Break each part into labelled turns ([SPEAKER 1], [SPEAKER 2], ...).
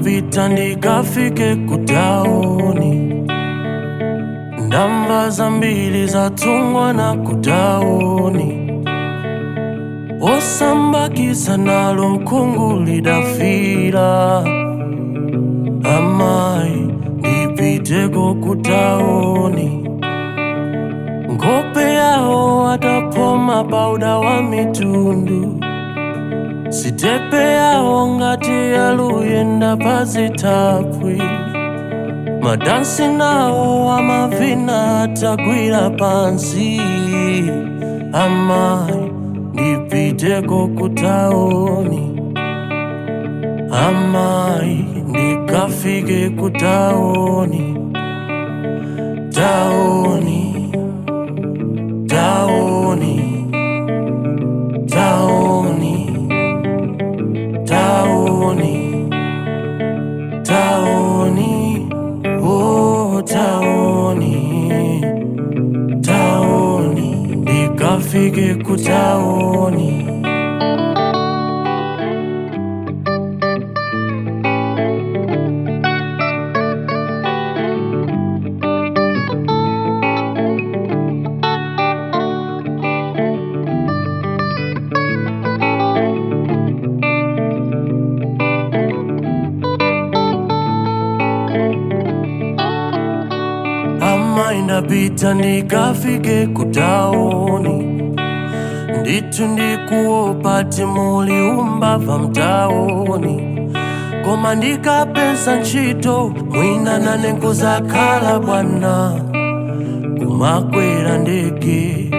[SPEAKER 1] ndapita ndikafike kutaoni, ndamva zambiri zatungwa na kutaoni, osambakisa nalo nkhungu lidafira. Amayi ndipiteko kutaoni, nkhope yawo atapoma pauda wa mitundu, sitepe yawo ngati yaluyenda pazitapwi, madansi nawo amavina atagwira pansi. Amayi ndipiteko kutaoni, amayi ndikafike kutaoni, taoni, taoni, taoni, taoni, taoni, oh taoni, taoni, ndikafike kutaoni. Amayi ndapita ndikafike kutaoni, ndithu ndikuopa timuli umbava mtaoni, koma ndikapeza ntchito mwina nane nkuzakhala bwana, kumakwera ndege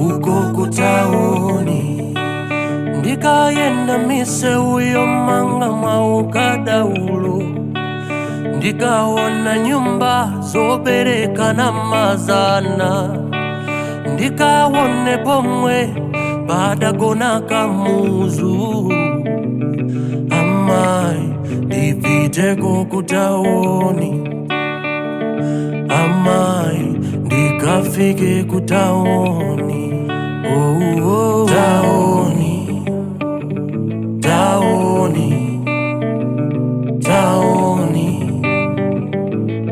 [SPEAKER 1] uko kutaoni, ndikayenda misewu yomanga mwa ukadaulo, ndikaona nyumba zobereka na mazana, ndikaone pomwe padagona kamuzu. Amayi ndipiteko kutaoni, amayi ndikafike kutaoni, oh, oh. Taoni, taoni, taoni,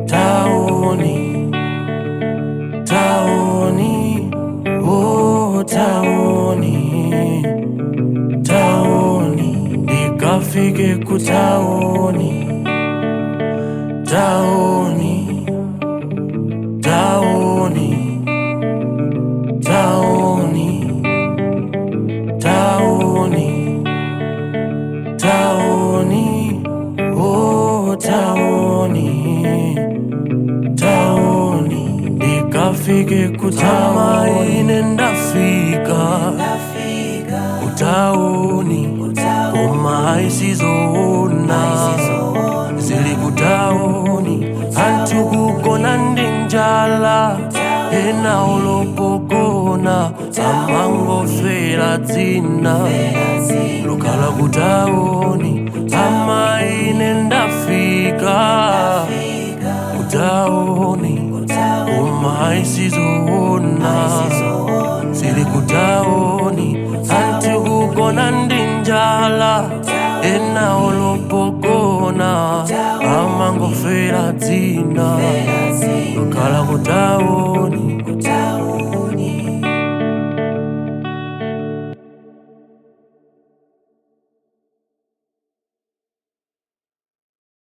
[SPEAKER 1] taoni, taoni, oh taoni, taoni, ndikafike kutaoni, taoni, taoni, taoni, taoni, taoni, oh taoni, taoni, ndikafike kutaoni. Ine ndafika kutaoni, koma isizoona zili kutaoni, anthu kugona ndi njala, ena olopogona amangofera dzina lokhala kutaoni. Amayi ine ndafika kutaoni, koma isizoona zili kutaoni, anthu kugona ndi njala, ena olopogona amangofera dzina lokhala kutaoni.